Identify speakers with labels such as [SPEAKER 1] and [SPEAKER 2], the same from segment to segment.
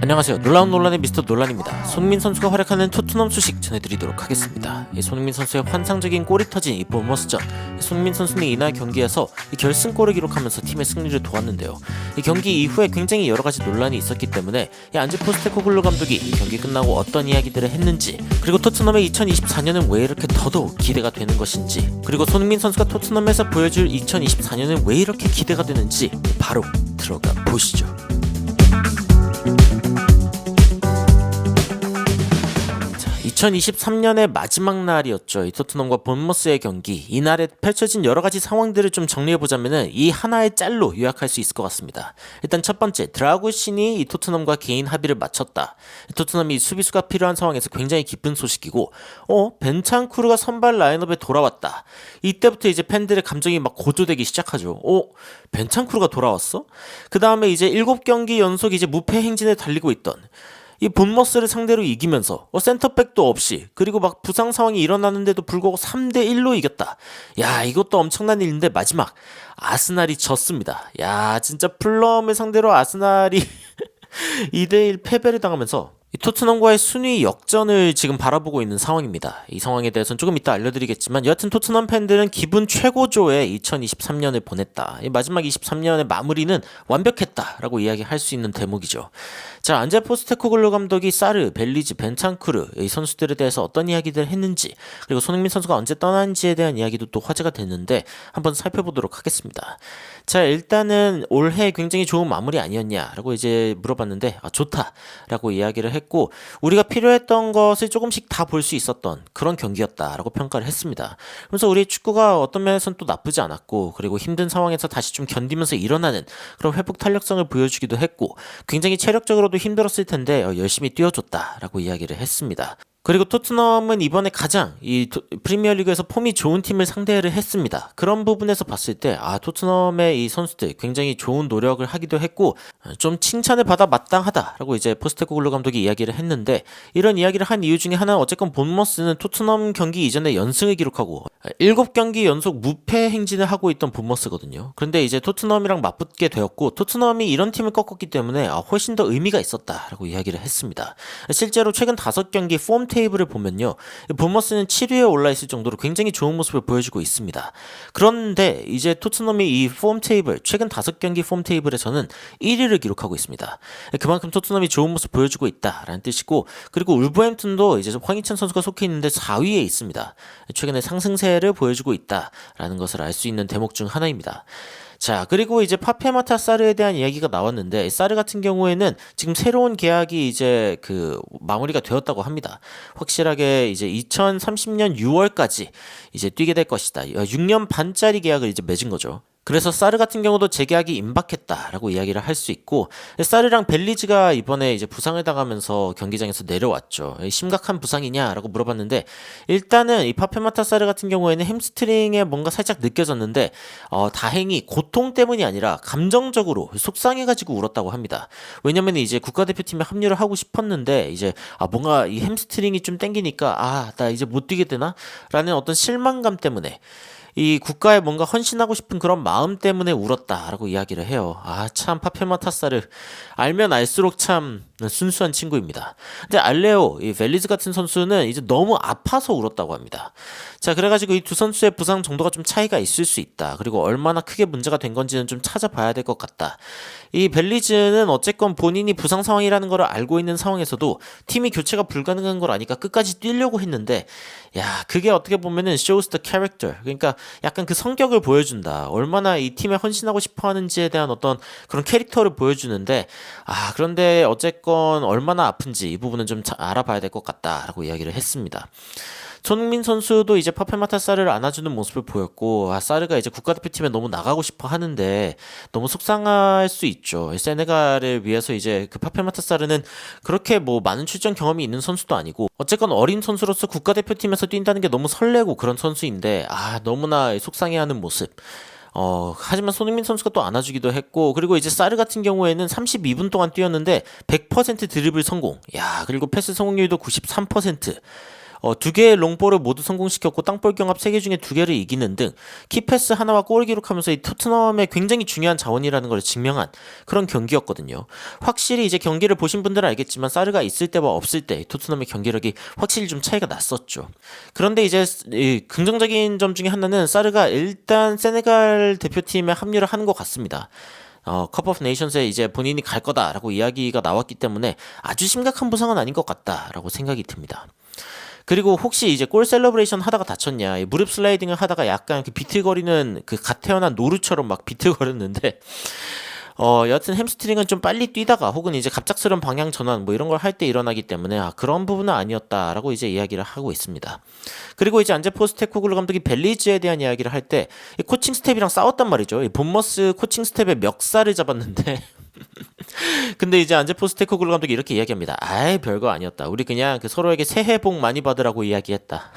[SPEAKER 1] 안녕하세요. 놀라운 논란의 미스터 논란입니다. 손흥민 선수가 활약하는 토트넘 소식 전해드리도록 하겠습니다. 손흥민 선수의 환상적인 골이 터진 이 보머스전. 손흥민 선수는 이날 경기에서 결승골을 기록하면서 팀의 승리를 도왔는데요. 이 경기 이후에 굉장히 여러가지 논란이 있었기 때문에 안제 포스테코글루 감독이 이 경기 끝나고 어떤 이야기들을 했는지, 그리고 토트넘의 2024년은 왜 이렇게 더더욱 기대가 되는 것인지, 그리고 손흥민 선수가 토트넘에서 보여줄 2024년은 왜 이렇게 기대가 되는지 바로 들어가 보시죠. 2023년의 마지막 날이었죠. 이 토트넘과 본머스의 경기. 이날에 펼쳐진 여러가지 상황들을 좀 정리해보자면은 이 하나의 짤로 요약할 수 있을 것 같습니다. 일단 첫 번째, 드라구신이 이 토트넘과 개인 합의를 마쳤다. 토트넘이 수비수가 필요한 상황에서 굉장히 기쁜 소식이고, 벤찬쿠르가 선발 라인업에 돌아왔다. 이때부터 이제 팬들의 감정이 막 고조되기 시작하죠. 벤찬쿠르가 돌아왔어? 그 다음에 이제 7경기 연속 이제 무패 행진에 달리고 있던 이 본머스를 상대로 이기면서 센터백도 없이, 그리고 막 부상 상황이 일어나는데도 불구하고 3대1로 이겼다. 야, 이것도 엄청난 일인데 마지막 아스날이 졌습니다. 야, 진짜 풀럼을 상대로 아스날이 2대1 패배를 당하면서 이 토트넘과의 순위 역전을 지금 바라보고 있는 상황입니다. 이 상황에 대해서는 조금 이따 알려드리겠지만, 여하튼 토트넘 팬들은 기분 최고조의 2023년을 보냈다. 이 마지막 23년의 마무리는 완벽했다라고 이야기할 수 있는 대목이죠. 자, 안제 포스테코글루 감독이 사르, 벨리지, 벤찬쿠르 이 선수들에 대해서 어떤 이야기들을 했는지, 그리고 손흥민 선수가 언제 떠난지에 대한 이야기도 또 화제가 됐는데 한번 살펴보도록 하겠습니다. 자, 일단은 올해 굉장히 좋은 마무리 아니었냐라고 이제 물어봤는데, 좋다라고 이야기를 했고, 우리가 필요했던 것을 조금씩 다 볼 수 있었던 그런 경기였다라고 평가를 했습니다. 그래서 우리 축구가 어떤 면에서는 또 나쁘지 않았고, 그리고 힘든 상황에서 다시 좀 견디면서 일어나는 그런 회복 탄력성을 보여주기도 했고, 굉장히 체력적으로도 힘들었을 텐데 열심히 뛰어줬다라고 이야기를 했습니다. 그리고 토트넘은 이번에 가장 이 프리미어리그에서 폼이 좋은 팀을 상대를 했습니다. 그런 부분에서 봤을 때 토트넘의 이 선수들 굉장히 좋은 노력을 하기도 했고, 좀 칭찬을 받아 마땅하다라고 이제 포스테코글루 감독이 이야기를 했는데, 이런 이야기를 한 이유 중에 하나는 어쨌건 본머스는 토트넘 경기 이전에 연승을 기록하고 7경기 연속 무패 행진을 하고 있던 본머스거든요. 그런데 이제 토트넘이랑 맞붙게 되었고, 토트넘이 이런 팀을 꺾었기 때문에 훨씬 더 의미가 있었다라고 이야기를 했습니다. 실제로 최근 5경기 폼 테이블을 보면요, 본머스는 7위에 올라있을 정도로 굉장히 좋은 모습을 보여주고 있습니다. 그런데 이제 토트넘이 이 폼 테이블, 최근 5경기 폼 테이블에서는 1위를 기록하고 있습니다. 그만큼 토트넘이 좋은 모습 보여주고 있다라는 뜻이고, 그리고 울버햄튼도 이제 황희찬 선수가 속해 있는데 4위에 있습니다. 최근에 상승세를 보여주고 있다라는 것을 알 수 있는 대목 중 하나입니다. 자, 그리고 이제 파페마타 사르에 대한 이야기가 나왔는데, 사르 같은 경우에는 지금 새로운 계약이 이제 마무리가 되었다고 합니다. 확실하게 이제 2030년 6월까지 이제 뛰게 될 것이다. 6년 반짜리 계약을 이제 맺은 거죠. 그래서 사르 같은 경우도 재계약이 임박했다라고 이야기를 할 수 있고, 사르랑 벨리즈가 이번에 이제 부상을 당하면서 경기장에서 내려왔죠. 심각한 부상이냐라고 물어봤는데, 일단은 이 파페마타 사르 같은 경우에는 햄스트링에 뭔가 살짝 느껴졌는데, 다행히 고통 때문이 아니라 감정적으로 속상해가지고 울었다고 합니다. 왜냐면 이제 국가대표팀에 합류를 하고 싶었는데, 이제 뭔가 이 햄스트링이 좀 땡기니까 나 이제 못 뛰게 되나? 라는 어떤 실망감 때문에, 이 국가에 뭔가 헌신하고 싶은 그런 마음 때문에 울었다라고 이야기를 해요. 참 파페마타 사르 알면 알수록 참 순수한 친구입니다. 근데 알레오, 이 벨리즈 같은 선수는 이제 너무 아파서 울었다고 합니다. 자, 그래가지고 이 두 선수의 부상 정도가 좀 차이가 있을 수 있다. 그리고 얼마나 크게 문제가 된 건지는 좀 찾아봐야 될 것 같다. 이 벨리즈는 어쨌건 본인이 부상 상황이라는 걸 알고 있는 상황에서도 팀이 교체가 불가능한 걸 아니까 끝까지 뛰려고 했는데, 그게 어떻게 보면은 shows the character. 그러니까 약간 그 성격을 보여준다. 얼마나 이 팀에 헌신하고 싶어 하는지에 대한 어떤 그런 캐릭터를 보여주는데, 그런데 어쨌건 얼마나 아픈지 이 부분은 좀 알아봐야 될 것 같다라고 이야기를 했습니다. 손흥민 선수도 이제 파페마타 사르를 안아주는 모습을 보였고, 사르가 이제 국가대표팀에 너무 나가고 싶어 하는데 너무 속상할 수 있죠. 세네갈을 위해서 이제 파페마타 사르는 그렇게 뭐 많은 출전 경험이 있는 선수도 아니고, 어쨌건 어린 선수로서 국가대표팀에서 뛴다는 게 너무 설레고 그런 선수인데, 너무나 속상해하는 모습. 하지만 손흥민 선수가 또 안아주기도 했고, 그리고 이제 사르 같은 경우에는 32분 동안 뛰었는데 100% 드리블 성공. 그리고 패스 성공률도 93%. 두 개의 롱볼을 모두 성공시켰고 땅볼 경합 3개 중에 2개를 이기는 등 키패스 하나와 골을 기록하면서 이 토트넘의 굉장히 중요한 자원이라는 걸 증명한 그런 경기였거든요. 확실히 이제 경기를 보신 분들은 알겠지만 사르가 있을 때와 없을 때 토트넘의 경기력이 확실히 좀 차이가 났었죠. 그런데 이제 긍정적인 점 중에 하나는 사르가 일단 세네갈 대표팀에 합류를 하는 것 같습니다. 컵 오브 네이션스에 이제 본인이 갈 거다라고 이야기가 나왔기 때문에 아주 심각한 부상은 아닌 것 같다라고 생각이 듭니다. 그리고 혹시 이제 골 셀러브레이션 하다가 다쳤냐, 무릎 슬라이딩을 하다가 약간 비틀거리는 그 갓 태어난 노루처럼 막 비틀거렸는데 여하튼 햄스트링은 좀 빨리 뛰다가 혹은 이제 갑작스러운 방향 전환 뭐 이런 걸 할 때 일어나기 때문에 그런 부분은 아니었다라고 이제 이야기를 하고 있습니다. 그리고 이제 안제 포스테코글루 감독이 벨리즈에 대한 이야기를 할 때 코칭 스텝이랑 싸웠단 말이죠. 본머스 코칭 스텝의 멱살을 잡았는데 근데 이제 안제 포스테코글루 감독이 이렇게 이야기합니다. 아이 별거 아니었다. 우리 그냥 서로에게 새해 복 많이 받으라고 이야기했다.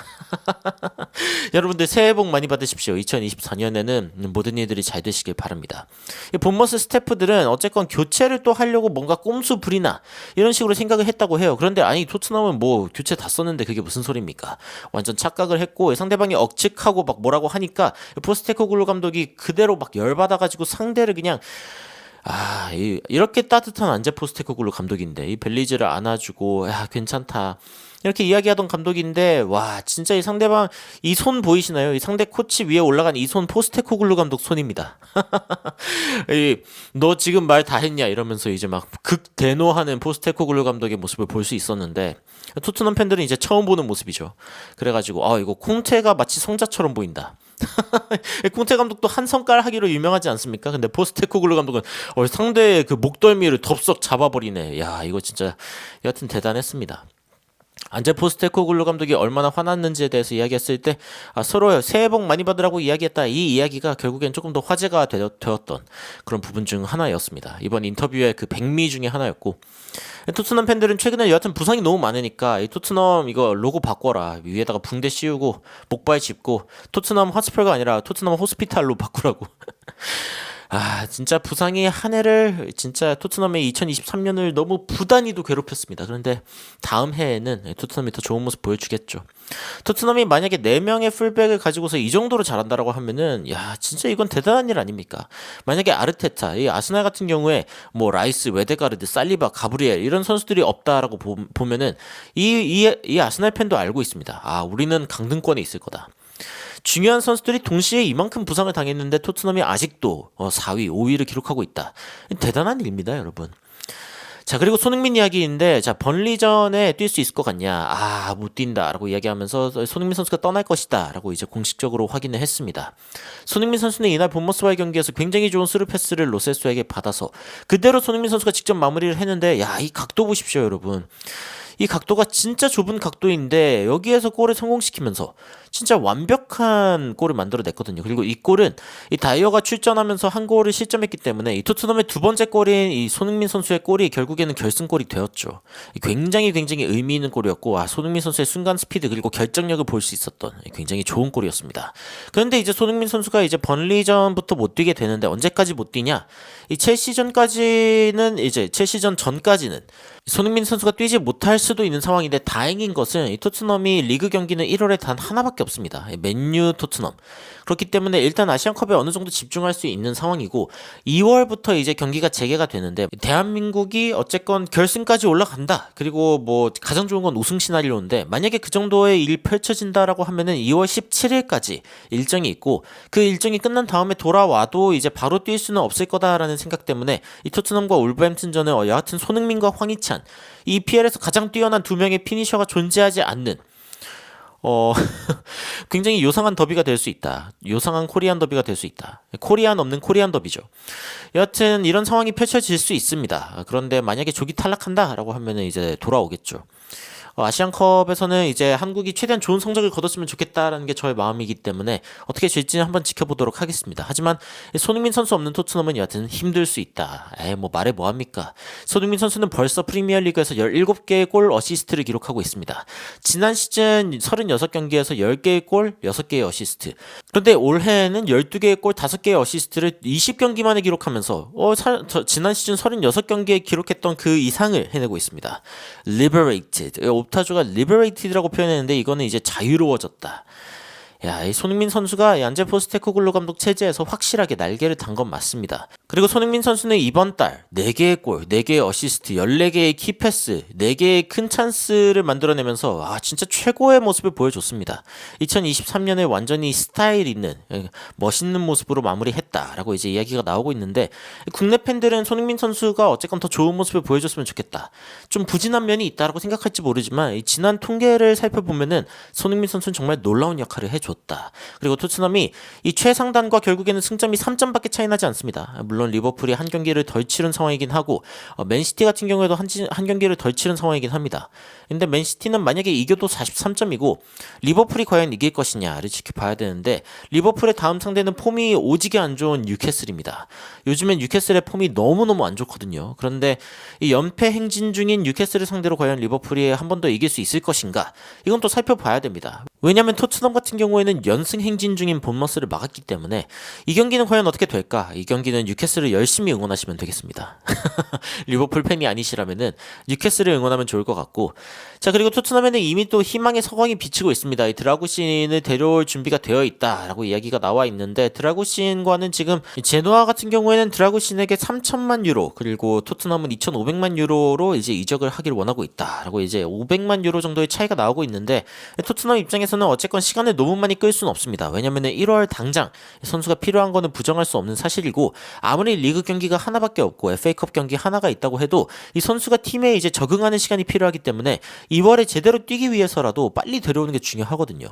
[SPEAKER 1] 여러분들 새해 복 많이 받으십시오. 2024년에는 모든 일들이 잘 되시길 바랍니다. 본머스 스태프들은 어쨌건 교체를 또 하려고 뭔가 꼼수 부리나 이런 식으로 생각을 했다고 해요. 그런데 아니 토트넘은 뭐 교체 다 썼는데 그게 무슨 소리입니까? 완전 착각을 했고 상대방이 억측하고 막 뭐라고 하니까 포스테코글루 감독이 그대로 막 열받아가지고 상대를 그냥 이렇게 따뜻한 안제 포스테코글루 감독인데 이 벨리즈를 안아주고 야 괜찮다 이렇게 이야기하던 감독인데 와 진짜 이 상대방 이 손 보이시나요? 이 상대 코치 위에 올라간 이 손 포스테코글루 감독 손입니다. 너 지금 말 다 했냐 이러면서 이제 막 극대노하는 포스테코글루 감독의 모습을 볼 수 있었는데 토트넘 팬들은 이제 처음 보는 모습이죠. 그래가지고 이거 콩테가 마치 성자처럼 보인다. 콩테 감독도 한 성깔 하기로 유명하지 않습니까? 근데 포스테코글루 감독은 상대의 그 목덜미를 덥석 잡아버리네. 야 이거 진짜 여하튼 대단했습니다. 안제 포스테코글루 감독이 얼마나 화났는지에 대해서 이야기했을 때 서로 새해 복 많이 받으라고 이야기했다. 이 이야기가 결국엔 조금 더 화제가 되었던 그런 부분 중 하나였습니다. 이번 인터뷰의 그 백미 중에 하나였고 토트넘 팬들은 최근에 여하튼 부상이 너무 많으니까 이 토트넘 이거 로고 바꿔라. 위에다가 붕대 씌우고 목발 짚고 토트넘 핫스퍼가 아니라 토트넘 호스피탈로 바꾸라고. 진짜 부상이 한 해를 진짜 토트넘의 2023년을 너무 부단히도 괴롭혔습니다. 그런데 다음 해에는 토트넘이 더 좋은 모습 보여주겠죠. 토트넘이 만약에 4명의 풀백을 가지고서 이 정도로 잘한다라고 하면은 진짜 이건 대단한 일 아닙니까? 만약에 아르테타, 이 아스날 같은 경우에 뭐 라이스, 웨데가르드, 살리바, 가브리엘 이런 선수들이 없다라고 보면은 이 아스날 팬도 알고 있습니다. 우리는 강등권에 있을 거다. 중요한 선수들이 동시에 이만큼 부상을 당했는데 토트넘이 아직도 4위, 5위를 기록하고 있다. 대단한 일입니다, 여러분. 자, 그리고 손흥민 이야기인데, 자, 번리전에 뛸 수 있을 것 같냐? 못 뛴다라고 이야기하면서 손흥민 선수가 떠날 것이다라고 이제 공식적으로 확인을 했습니다. 손흥민 선수는 이날 본머스와의 경기에서 굉장히 좋은 스루 패스를 로세소에게 받아서 그대로 손흥민 선수가 직접 마무리를 했는데, 이 각도 보십시오, 여러분. 이 각도가 진짜 좁은 각도인데 여기에서 골을 성공시키면서 진짜 완벽한 골을 만들어냈거든요. 그리고 이 골은 이 다이어가 출전하면서 한 골을 실점했기 때문에 이 토트넘의 두 번째 골인 이 손흥민 선수의 골이 결국에는 결승골이 되었죠. 굉장히 의미 있는 골이었고 손흥민 선수의 순간 스피드 그리고 결정력을 볼 수 있었던 굉장히 좋은 골이었습니다. 그런데 이제 손흥민 선수가 이제 번리전부터 못 뛰게 되는데 언제까지 못 뛰냐? 이 첼시전 전까지는 손흥민 선수가 뛰지 못할 수도 있는 상황인데 다행인 것은 이 토트넘이 리그 경기는 1월에 단 하나밖에 없습니다. 맨유 토트넘. 그렇기 때문에 일단 아시안컵에 어느 정도 집중할 수 있는 상황이고 2월부터 이제 경기가 재개가 되는데 대한민국이 어쨌건 결승까지 올라간다. 그리고 뭐 가장 좋은 건 우승 시나리오인데 만약에 그 정도의 일이 펼쳐진다라고 하면은 2월 17일까지 일정이 있고 그 일정이 끝난 다음에 돌아와도 이제 바로 뛸 수는 없을 거다라는 생각 때문에 이 토트넘과 울버햄튼전은 여하튼 손흥민과 황희찬 이 PL에서 가장 뛰어난 두 명의 피니셔가 존재하지 않는 굉장히 요상한 더비가 될 수 있다. 요상한 코리안 더비가 될 수 있다. 코리안 없는 코리안 더비죠. 여하튼 이런 상황이 펼쳐질 수 있습니다. 그런데 만약에 조기 탈락한다라고 하면은 이제 돌아오겠죠. 아시안컵에서는 이제 한국이 최대한 좋은 성적을 거뒀으면 좋겠다라는 게 저의 마음이기 때문에 어떻게 될지는 한번 지켜보도록 하겠습니다. 하지만 손흥민 선수 없는 토트넘은 여하튼 힘들 수 있다. 뭐 말해 뭐합니까? 손흥민 선수는 벌써 프리미어리그에서 17개의 골 어시스트를 기록하고 있습니다. 지난 시즌 36경기에서 10개의 골, 6개의 어시스트. 그런데 올해에는 12개의 골, 5개의 어시스트를 20경기 만에 기록하면서 지난 시즌 36경기에 기록했던 그 이상을 해내고 있습니다. Liberated. 옵타주가 liberated라고 표현했는데 이거는 이제 자유로워졌다. 야, 이 손흥민 선수가 얀제 포스테코글루 감독 체제에서 확실하게 날개를 단 건 맞습니다. 그리고 손흥민 선수는 이번 달 4개의 골, 4개의 어시스트, 14개의 키패스, 4개의 큰 찬스를 만들어내면서 진짜 최고의 모습을 보여줬습니다. 2023년에 완전히 스타일 있는 멋있는 모습으로 마무리했다라고 이제 이야기가 나오고 있는데 국내 팬들은 손흥민 선수가 어쨌건 더 좋은 모습을 보여줬으면 좋겠다. 좀 부진한 면이 있다라고 생각할지 모르지만 지난 통계를 살펴보면은 손흥민 선수는 정말 놀라운 역할을 해줬다. 그리고 토트넘이 이 최상단과 결국에는 승점이 3점밖에 차이 나지 않습니다. 물론 리버풀이 한 경기를 덜 치른 상황이긴 하고 맨시티 같은 경우에도 한 경기를 덜 치른 상황이긴 합니다. 근데 맨시티는 만약에 이겨도 43점이고 리버풀이 과연 이길 것이냐를 지켜봐야 되는데 리버풀의 다음 상대는 폼이 오지게 안 좋은 뉴캐슬입니다. 요즘엔 뉴캐슬의 폼이 너무너무 안 좋거든요. 그런데 이 연패 행진 중인 뉴캐슬을 상대로 과연 리버풀이 한 번 더 이길 수 있을 것인가? 이건 또 살펴봐야 됩니다. 왜냐하면 토트넘 같은 경우에는 연승 행진 중인 본머스를 막았기 때문에 이 경기는 과연 어떻게 될까? 이 경기는 뉴캐슬을 열심히 응원하시면 되겠습니다. 리버풀 팬이 아니시라면은 뉴캐슬을 응원하면 좋을 것 같고, 자, 그리고 토트넘에는 이미 또 희망의 서광이 비치고 있습니다. 이 드라구신을 데려올 준비가 되어 있다라고 이야기가 나와 있는데 드라구신과는 지금 제노아 같은 경우에는 드라구신에게 3천만 유로 그리고 토트넘은 2,500만 유로로 이제 이적을 하기를 원하고 있다라고 이제 500만 유로 정도의 차이가 나오고 있는데 토트넘 입장에서는 어쨌건 시간을 너무 많이 끌 수는 없습니다. 왜냐면은 1월 당장 선수가 필요한 거는 부정할 수 없는 사실이고 아무리 리그 경기가 하나밖에 없고 FA컵 경기 하나가 있다고 해도 이 선수가 팀에 이제 적응하는 시간이 필요하기 때문에 2월에 제대로 뛰기 위해서라도 빨리 데려오는 게 중요하거든요.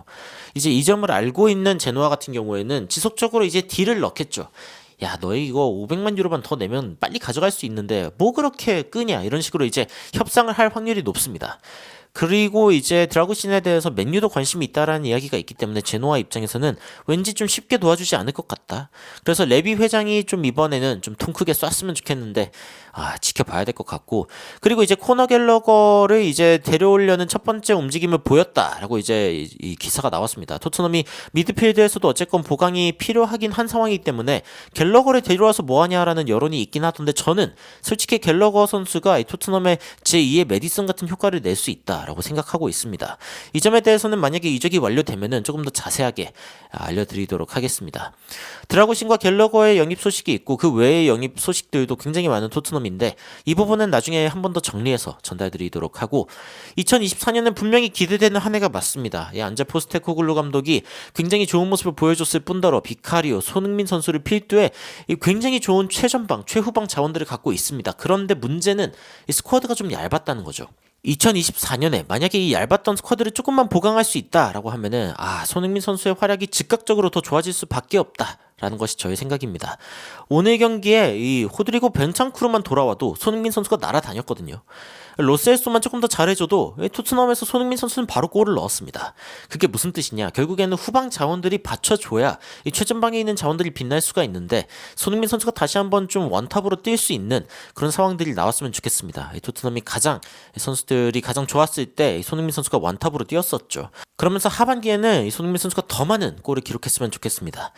[SPEAKER 1] 이제 이 점을 알고 있는 제노아 같은 경우에는 지속적으로 이제 딜을 넣겠죠. 야, 너희 이거 500만 유로만 더 내면 빨리 가져갈 수 있는데 뭐 그렇게 끄냐 이런 식으로 이제 협상을 할 확률이 높습니다. 그리고 이제 드라구신에 대해서 맨유도 관심이 있다라는 이야기가 있기 때문에 제노아 입장에서는 왠지 좀 쉽게 도와주지 않을 것 같다. 그래서 레비 회장이 좀 이번에는 좀 통 크게 쐈으면 좋겠는데 지켜봐야 될 것 같고, 그리고 이제 코너 갤러거를 이제 데려오려는 첫 번째 움직임을 보였다라고 이제 이 기사가 나왔습니다. 토트넘이 미드필드에서도 어쨌건 보강이 필요하긴 한 상황이기 때문에 갤러거를 데려와서 뭐하냐라는 여론이 있긴 하던데 저는 솔직히 갤러거 선수가 이 토트넘의 제2의 메디슨 같은 효과를 낼 수 있다 라고 생각하고 있습니다. 이 점에 대해서는 만약에 이적이 완료되면은 조금 더 자세하게 알려드리도록 하겠습니다. 드라구신과 갤러거의 영입 소식이 있고 그 외의 영입 소식들도 굉장히 많은 토트넘인데 이 부분은 나중에 한 번 더 정리해서 전달드리도록 하고, 2024년은 분명히 기대되는 한 해가 맞습니다. 안제 포스테코글루 감독이 굉장히 좋은 모습을 보여줬을 뿐더러 비카리오, 손흥민 선수를 필두에 굉장히 좋은 최전방, 최후방 자원들을 갖고 있습니다. 그런데 문제는 이 스쿼드가 좀 얇았다는 거죠. 2024년에 만약에 이 얇았던 스쿼드를 조금만 보강할 수 있다라고 하면은 손흥민 선수의 활약이 즉각적으로 더 좋아질 수밖에 없다라는 것이 저의 생각입니다. 오늘 경기에 이 호드리고 벤창쿠르만 돌아와도 손흥민 선수가 날아다녔거든요. 로셀소만 조금 더 잘해줘도 토트넘에서 손흥민 선수는 바로 골을 넣었습니다. 그게 무슨 뜻이냐? 결국에는 후방 자원들이 받쳐줘야 이 최전방에 있는 자원들이 빛날 수가 있는데 손흥민 선수가 다시 한번 좀 원탑으로 뛸 수 있는 그런 상황들이 나왔으면 좋겠습니다. 토트넘이 선수들이 가장 좋았을 때 손흥민 선수가 원탑으로 뛰었었죠. 그러면서 하반기에는 손흥민 선수가 더 많은 골을 기록했으면 좋겠습니다.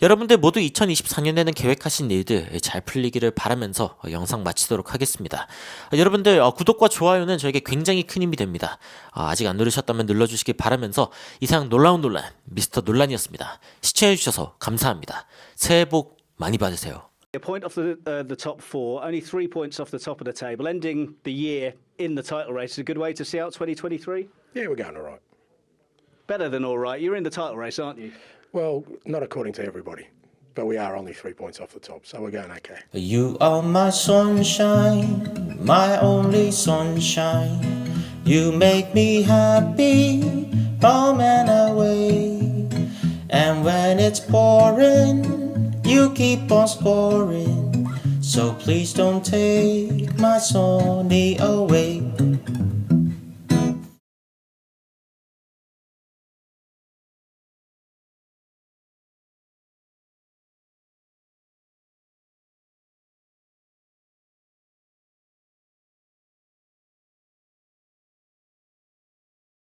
[SPEAKER 1] 여러분들 모두 2024년에는 계획하신 일들 잘 풀리기를 바라면서 영상 마치도록 하겠습니다. 여러분들 구독과 좋아요는 저에게 굉장히 큰 힘이 됩니다. 아직 안 누르셨다면 눌러주시길 바라면서 이상 놀라운 논란 미스터 논란이었습니다. 시청해주셔서 감사합니다. 새해 복 많이 받으세요.
[SPEAKER 2] A point off the top four, only 3 points off the top of the table. Ending the year in the title race is a good way to see out 2023?
[SPEAKER 3] Yeah, we're going all right.
[SPEAKER 2] Better than all right. You're in the title race, aren't you?
[SPEAKER 3] Well, not according to everybody, but we are only 3 points off the top, so we're going okay.
[SPEAKER 4] You are my sunshine, my only sunshine. You make me happy, home and away. And when it's pouring, you keep on scoring. So please don't take my Sony away.